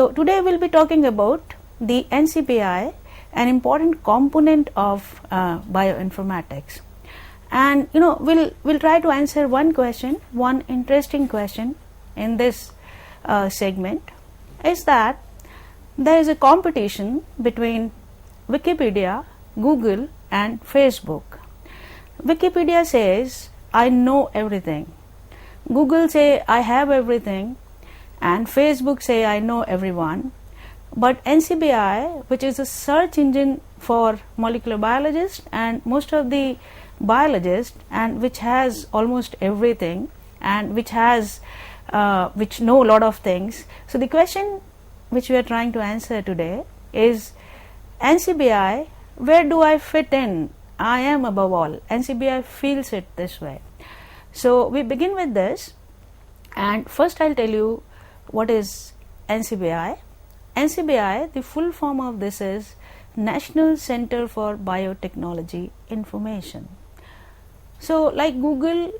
So today we'll be talking about the NCBI, an important component of bioinformatics. And we'll try to answer one question, one interesting question in this segment, is that there is a competition between Wikipedia, Google and Facebook. Wikipedia says, I know everything. Google say, I have everything. And Facebook say, I know everyone. But NCBI, which is a search engine for molecular biologists and most of the biologists, and which has almost everything, and which has which know a lot of things. So the question which we are trying to answer today is, NCBI, where do I fit in? I am above all. NCBI feels it this way. So we begin with this, and first I'll tell you what is NCBI. NCBI, the full form of this is National Center for Biotechnology Information. So like Google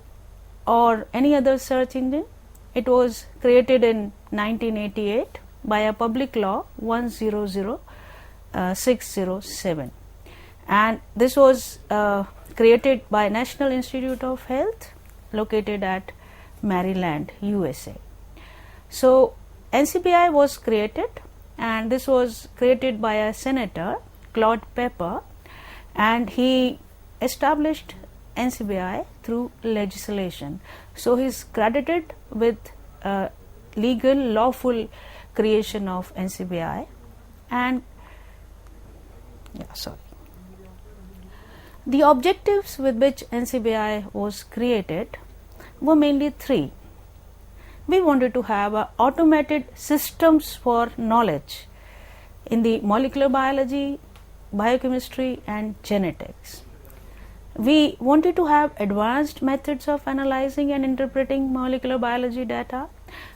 or any other search engine, it was created in 1988 by a public law 100607, and this was created by National Institute of Health located at Maryland, USA. So NCBI was created, and this was created by a senator, Claude Pepper, and he established NCBI through legislation. So he is credited with legal, lawful creation of NCBI. And the objectives with which NCBI was created were mainly three. We wanted to have automated systems for knowledge in the molecular biology, biochemistry and genetics. We wanted to have advanced methods of analyzing and interpreting molecular biology data,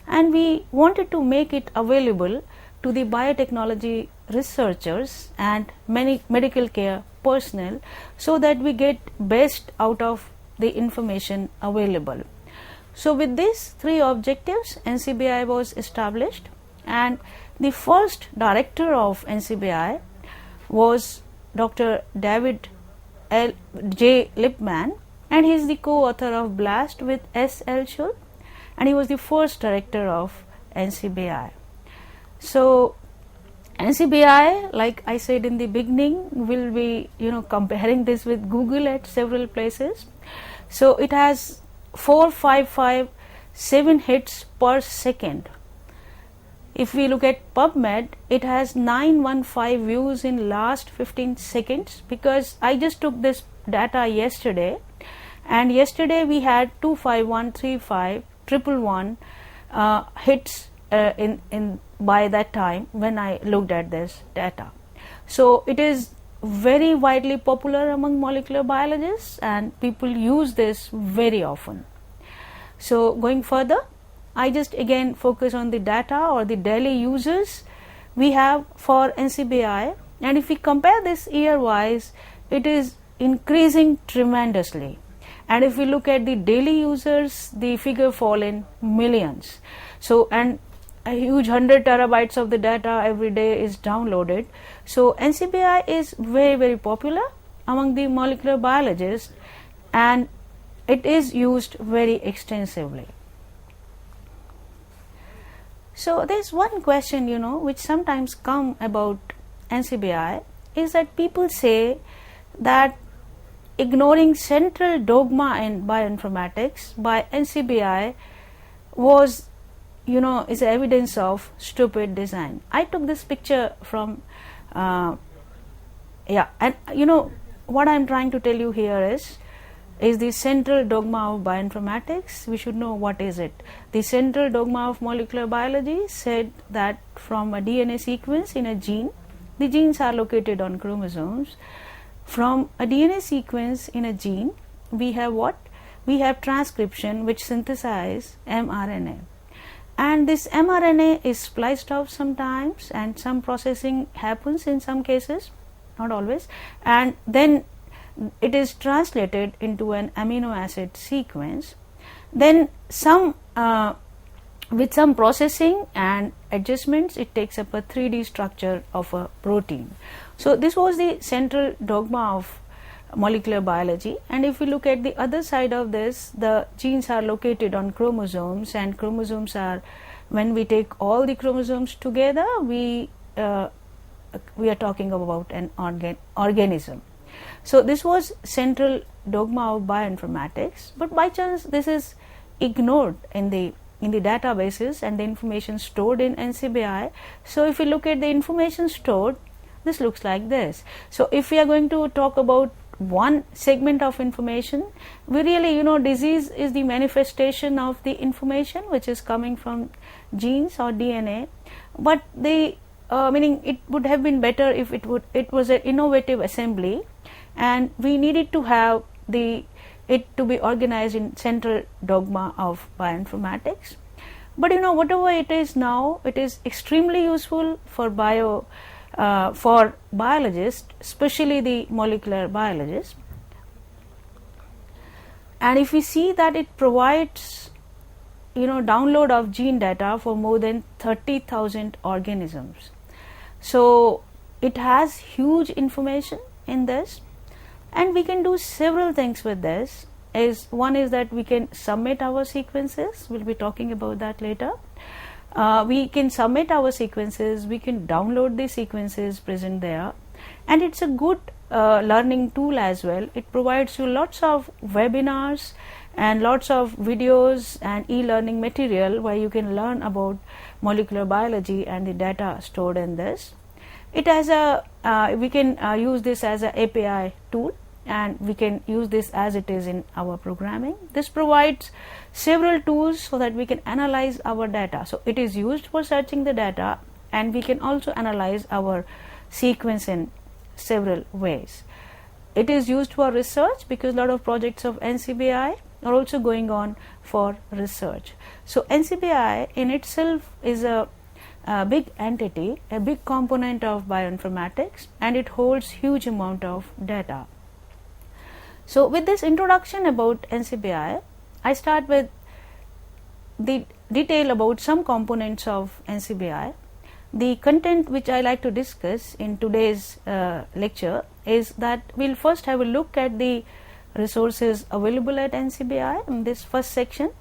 and we wanted to make it available to the biotechnology researchers and many medical care personnel, so that we get best out of the information available. So with these three objectives, NCBI was established, and the first director of NCBI was Dr. David J. Lippman, and he is the co-author of BLAST with S. L. Schul, and he was the first director of NCBI. So NCBI, like I said in the beginning, will be comparing this with Google at several places. So it has 455.7 hits per second. If we look at PubMed, it has 915 views in last 15 seconds, because I just took this data yesterday, and yesterday we had 25135 hits in by that time when I looked at this data. So it is very widely popular among molecular biologists, and people use this very often. So going further, I just again focus on the data or the daily users we have for NCBI, and if we compare this year wise, it is increasing tremendously. And if we look at the daily users, the figure fall in millions. So, and a huge 100 terabytes of the data every day is downloaded. So NCBI is very, very popular among the molecular biologists, and it is used very extensively. So there is one question which sometimes come about NCBI, is that people say that ignoring central dogma in bioinformatics by NCBI was is evidence of stupid design. I took this picture from and what I am trying to tell you here is the central dogma of bioinformatics. We should know what is it. The central dogma of molecular biology said that from a DNA sequence in a gene, the genes are located on chromosomes. From a DNA sequence in a gene, we have what? We have transcription, which synthesize mRNA. And this mRNA is spliced off sometimes, and some processing happens in some cases, not always, and then it is translated into an amino acid sequence. Then some with some processing and adjustments, it takes up a 3D structure of a protein. So this was the central dogma of molecular biology. And if we look at the other side of this, the genes are located on chromosomes, and chromosomes are, when we take all the chromosomes together, we are talking about an organism. So this was central dogma of bioinformatics, but by chance this is ignored in the databases and the information stored in NCBI. So if we look at the information stored, this looks like this. So if we are going to talk about one segment of information, we really, disease is the manifestation of the information which is coming from genes or DNA, but the meaning it would have been better if it was an innovative assembly, and we needed to have it to be organized in central dogma of bioinformatics. But whatever it is now, it is extremely useful for biologists, especially the molecular biologists. And if we see that it provides download of gene data for more than 30,000 organisms, so it has huge information in this. And we can do several things with this. One is that we can submit our sequences. We'll be talking about that later. We can submit our sequences, we can download the sequences present there, and it's a good learning tool as well. It provides you lots of webinars and lots of videos and e-learning material where you can learn about molecular biology and the data stored in this. It has we can use this as an API tool, and we can use this as it is in our programming. This provides several tools so that we can analyze our data. So it is used for searching the data, and we can also analyze our sequence in several ways. It is used for research because a lot of projects of NCBI are also going on for research. So NCBI in itself is a big entity, a big component of bioinformatics, and it holds huge amount of data. So with this introduction about NCBI, I start with the detail about some components of NCBI. The content which I like to discuss in today's lecture is that we'll first have a look at the resources available at NCBI in this first section,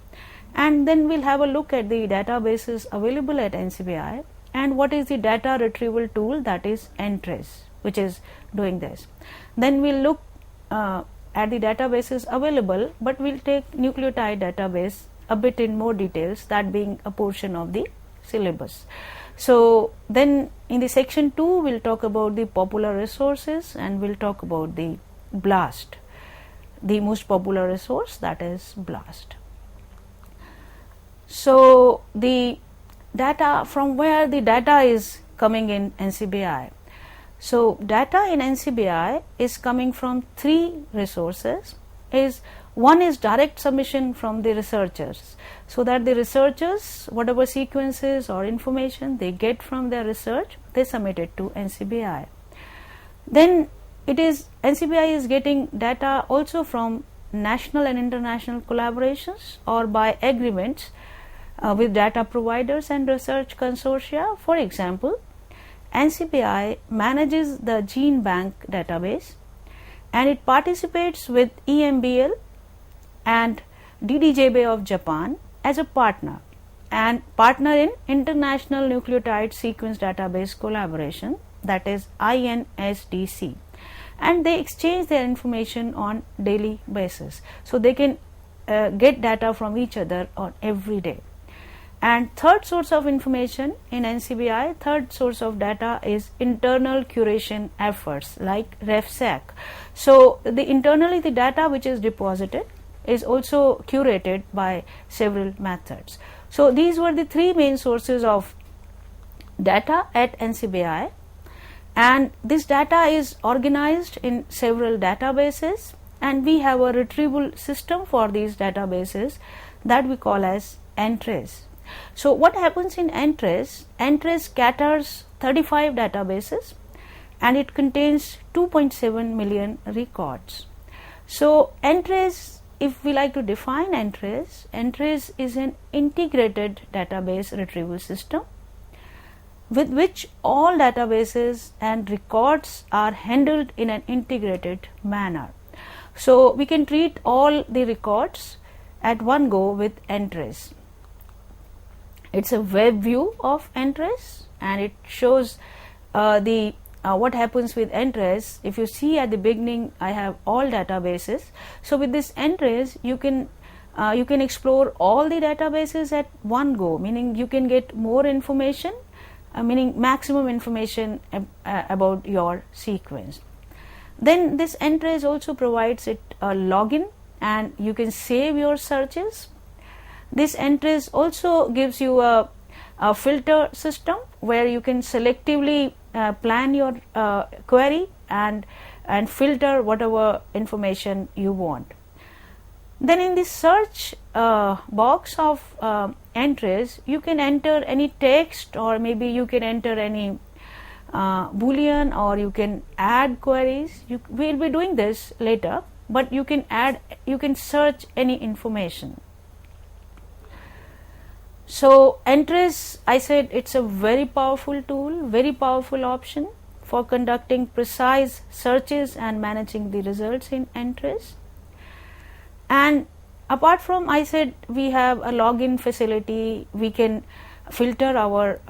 and then we'll have a look at the databases available at NCBI and what is the data retrieval tool, that is NTRES, which is doing this. Then we'll look at the databases available, but we'll take nucleotide database a bit in more details, that being a portion of the syllabus. So then in the section 2 we'll talk about the popular resources, and we'll talk about the BLAST, the most popular resource, that is BLAST. So the data, from where the data is coming in NCBI. So data in NCBI is coming from 3 resources. One is direct submission from the researchers, so that the researchers, whatever sequences or information they get from their research, they submit it to NCBI. Then NCBI is getting data also from national and international collaborations or by agreements with data providers and research consortia. For example, NCBI manages the Gene Bank database, and it participates with EMBL and DDJB of Japan as a partner, and partner in International Nucleotide Sequence Database Collaboration, that is INSDC, and they exchange their information on daily basis, so they can get data from each other on every day. And third source of information in NCBI, third source of data is internal curation efforts like RefSec. So internally the data which is deposited is also curated by several methods. So these were the 3 main sources of data at NCBI, and this data is organized in several databases, and we have a retrieval system for these databases that we call as NTRES. So what happens in NTRES? NTRES scatters 35 databases, and it contains 2.7 million records. So NTRES if we like to define ENTRIS, ENTRIS is an integrated database retrieval system with which all databases and records are handled in an integrated manner. So we can treat all the records at one go with ENTRIS. It's a web view of ENTRIS, and it shows what happens with ENTRIS. If you see at the beginning, I have all databases. So with this ENTRIS, you can explore all the databases at one go, meaning you can get more information, meaning maximum information about your sequence. Then this ENTRIS also provides it a login, and you can save your searches. This ENTRIS also gives you a filter system where you can selectively plan your query and filter whatever information you want. Then in the search box of ENTRIS, you can enter any text, or maybe you can enter any boolean, or you can add queries. We'll be doing this later, but you can search any information. So ENTRIS, I said, it's a very powerful tool, very powerful option for conducting precise searches and managing the results in ENTRIS. And apart from, I said, we have a login facility, we can filter our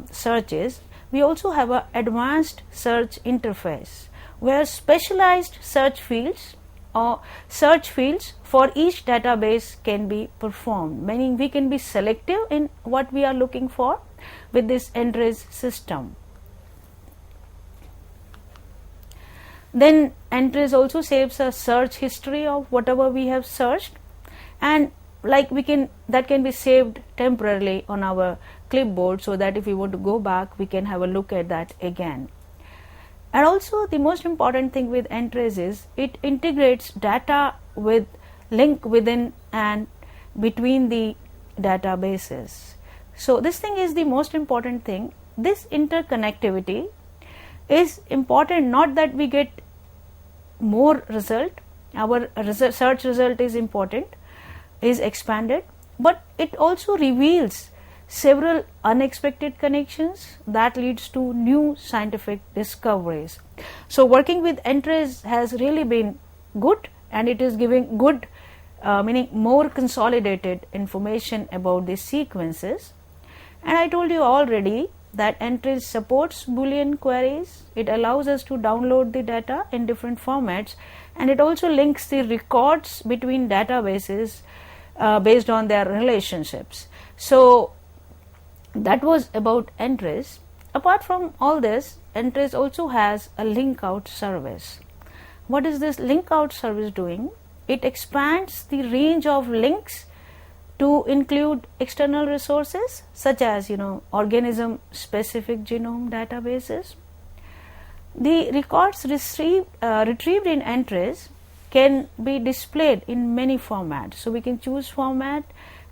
searches. We also have an advanced search interface where specialized search fields or search fields for each database can be performed, meaning we can be selective in what we are looking for with this ENTRIS system. Then ENTRIS also saves a search history of whatever we have searched, and that can be saved temporarily on our clipboard, so that if we want to go back, we can have a look at that again. And also the most important thing with ENTRIS is it integrates data with link within and between the databases. So this thing is the most important thing. This interconnectivity is important, not that we get more result, our search result is important, is expanded, but it also reveals several unexpected connections that leads to new scientific discoveries. So working with ENTRIS has really been good, and it is giving good, meaning more consolidated information about the sequences. And I told you already that ENTRIS supports Boolean queries. It allows us to download the data in different formats, and it also links the records between databases based on their relationships. So that was about ENTRIS. Apart from all this, ENTRIS also has a link out service. What is this link out service doing? It expands the range of links to include external resources such as organism specific genome databases. The records retrieved in ENTRIS can be displayed in many formats. So we can choose format,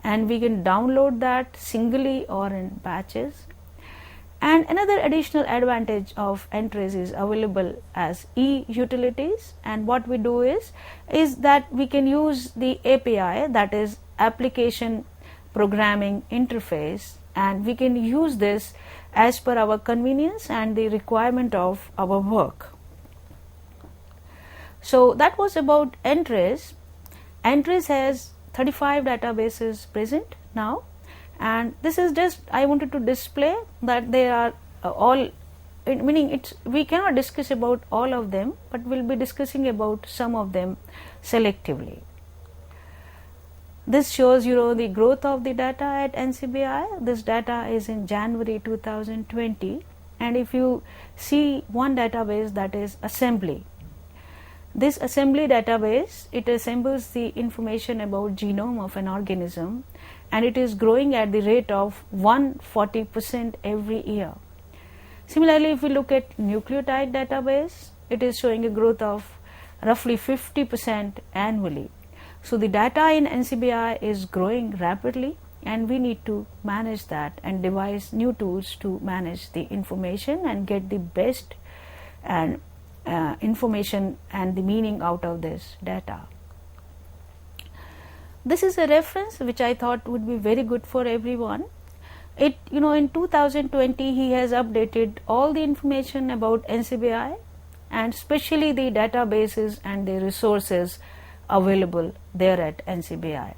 and we can download that singly or in batches. And another additional advantage of ENTRIS is available as e-utilities, and what we do is that we can use the API, that is application programming interface, and we can use this as per our convenience and the requirement of our work. So that was about ENTRIS. ENTRIS has 35 databases present now, and this is just I wanted to display that they are all, meaning we cannot discuss about all of them, but we'll be discussing about some of them selectively. This shows the growth of the data at NCBI. This data is in January 2020, and if you see one database, that is assembly. This assembly database, it assembles the information about genome of an organism, and it is growing at the rate of 140% every year. Similarly, if we look at nucleotide database, it is showing a growth of roughly 50% annually. So the data in NCBI is growing rapidly, and we need to manage that and devise new tools to manage the information and get the best and information and the meaning out of this data. this is a reference which I thought would be very good for everyone. It, in 2020 he has updated all the information about NCBI and especially the databases and the resources available there at NCBI.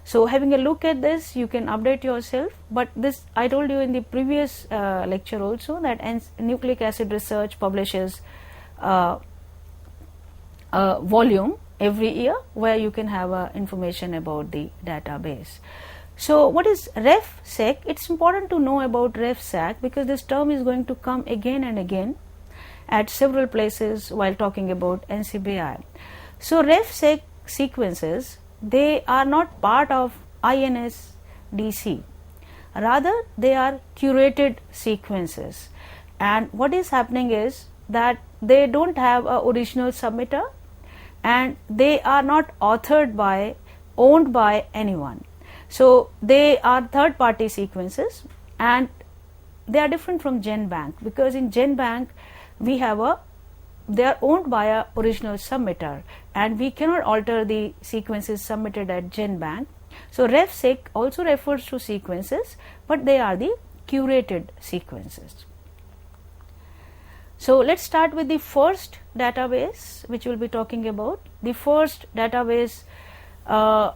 So having a look at this, you can update yourself, but this I told you in the previous lecture also that Nucleic Acid Research publishes a volume every year where you can have information about the database. So what is RefSeq? It's important to know about RefSeq because this term is going to come again and again at several places while talking about NCBI. So RefSeq sequences, they are not part of INSDC, rather they are curated sequences, and what is happening is that they don't have a original submitter and they are not owned by anyone. So they are third party sequences and they are different from GenBank because in GenBank we have they are owned by a original submitter and we cannot alter the sequences submitted at GenBank. So RefSeq also refers to sequences, but they are the curated sequences. So let's start with the first database which we will be talking about. The first database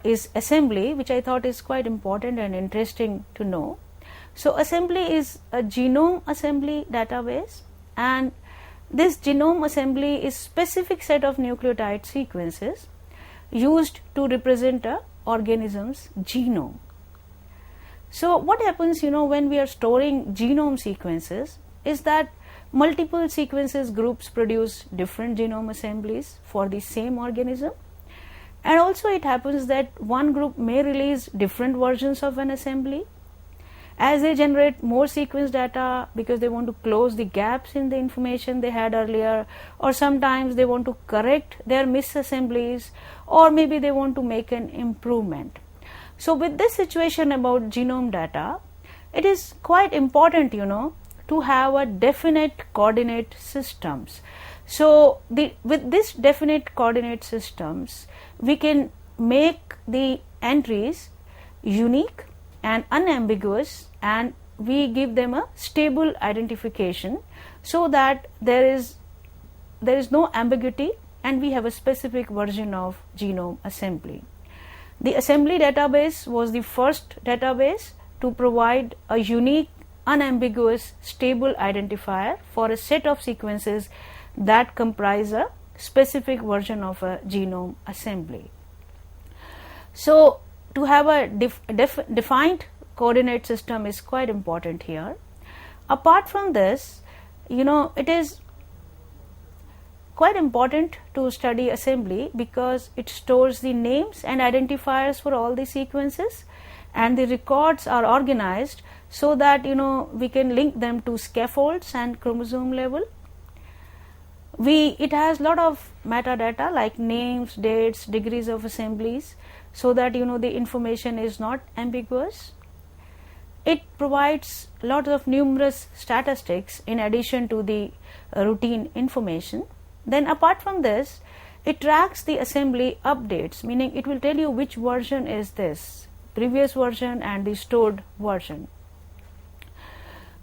is Assembly, which I thought is quite important and interesting to know. So Assembly is a genome assembly database, and this genome assembly is specific set of nucleotide sequences used to represent a organism's genome. So what happens, when we are storing genome sequences is that multiple sequences groups produce different genome assemblies for the same organism, and also it happens that one group may release different versions of an assembly as they generate more sequence data because they want to close the gaps in the information they had earlier, or sometimes they want to correct their misassemblies, or maybe they want to make an improvement. So with this situation about genome data, it is quite important to have a definite coordinate systems. So with this definite coordinate systems, we can make the entries unique and unambiguous, and we give them a stable identification so that there is no ambiguity and we have a specific version of genome assembly. The assembly database was the first database to provide a unique, unambiguous, stable identifier for a set of sequences that comprise a specific version of a genome assembly. So to have a defined coordinate system is quite important here. Apart from this, it is quite important to study assembly because it stores the names and identifiers for all the sequences, and the records are organized so that we can link them to scaffolds and chromosome level. It has lot of metadata like names, dates, degrees of assemblies, so that the information is not ambiguous. It provides lots of numerous statistics in addition to the routine information. Then apart from this, it tracks the assembly updates, meaning it will tell you which version is this, previous version and the stored version.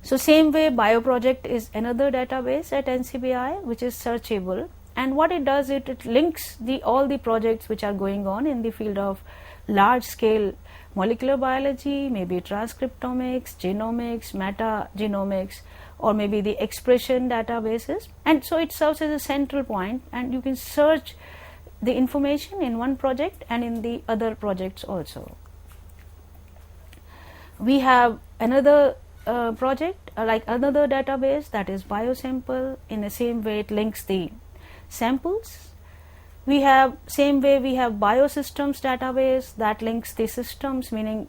So same way, Bioproject is another database at NCBI which is searchable, and what it does, it links all the projects which are going on in the field of large scale molecular biology, maybe transcriptomics, genomics, metagenomics, or maybe the expression databases, and so it serves as a central point and you can search the information in one project and in the other projects also. We have another project like another database, that is Biosample. In the same way, it links the samples. Same way we have Biosystems database that links the systems, meaning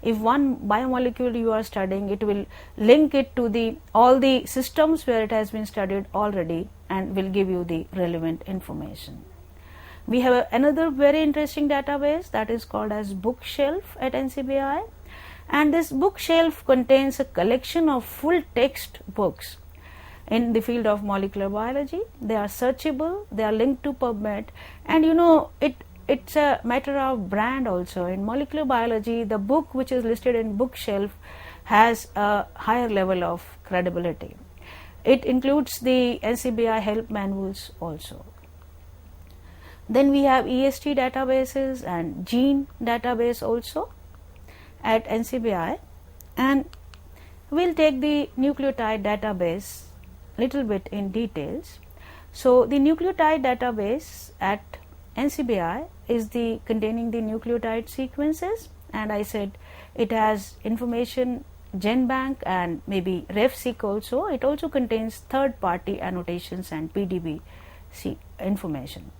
if one biomolecule you are studying, it will link it to all the systems where it has been studied already and will give you the relevant information. We have another very interesting database that is called as Bookshelf at NCBI, and this Bookshelf contains a collection of full text books in the field of molecular biology. They are searchable, they are linked to PubMed, and it's a matter of brand also. In molecular biology, the book which is listed in bookshelf has a higher level of credibility. It includes the NCBI help manuals also. Then we have EST databases and gene database also at NCBI, and we'll take the nucleotide database little bit in details. So the nucleotide database at NCBI is the containing the nucleotide sequences, and I said it has information GenBank and maybe RefSeq also. It also contains third party annotations and PDB information.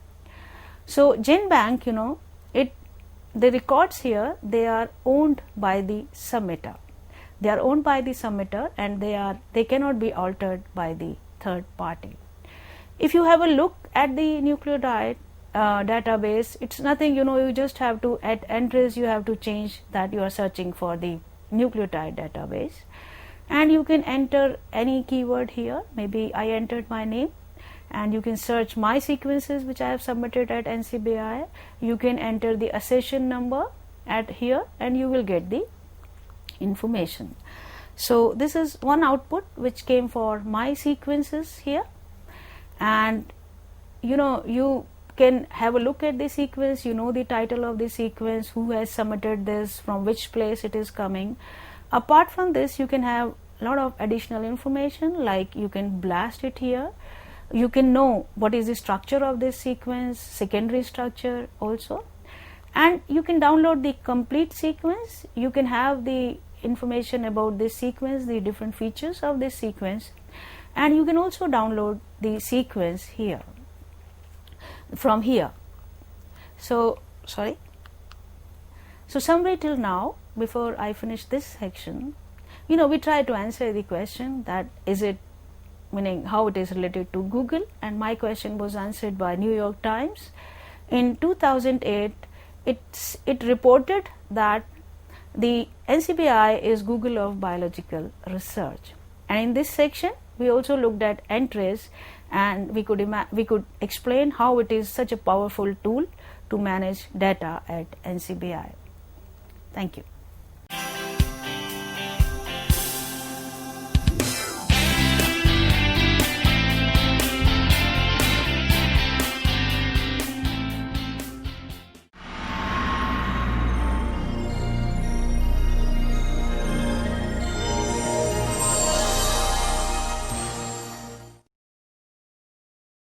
So GenBank, the records here, they are owned by the submitter. They are owned by the submitter, and they cannot be altered by the third party. If you have a look at the nucleotide database, it's nothing, you just have to, at entries, you have to change that you are searching for the nucleotide database, and you can enter any keyword here. Maybe I entered my name, and you can search my sequences which I have submitted at NCBI. You can enter the accession number at here, and you will get the information. So this is one output which came for my sequences here, and you can have a look at the sequence, the title of the sequence, who has submitted this, from which place it is coming. Apart from this, you can have a lot of additional information, like you can blast it here. You can know what is the structure of this sequence, secondary structure also, and you can download the complete sequence. You can have the information about this sequence, the different features of this sequence, and you can also download the sequence here from here. So summary till now, before I finish this section, we try to answer the question that is it, meaning how it is related to Google, and my question was answered by New York Times. In 2008, it reported that the NCBI is Google of biological research, and in this section we also looked at entries, and we could explain how it is such a powerful tool to manage data at NCBI. Thank you.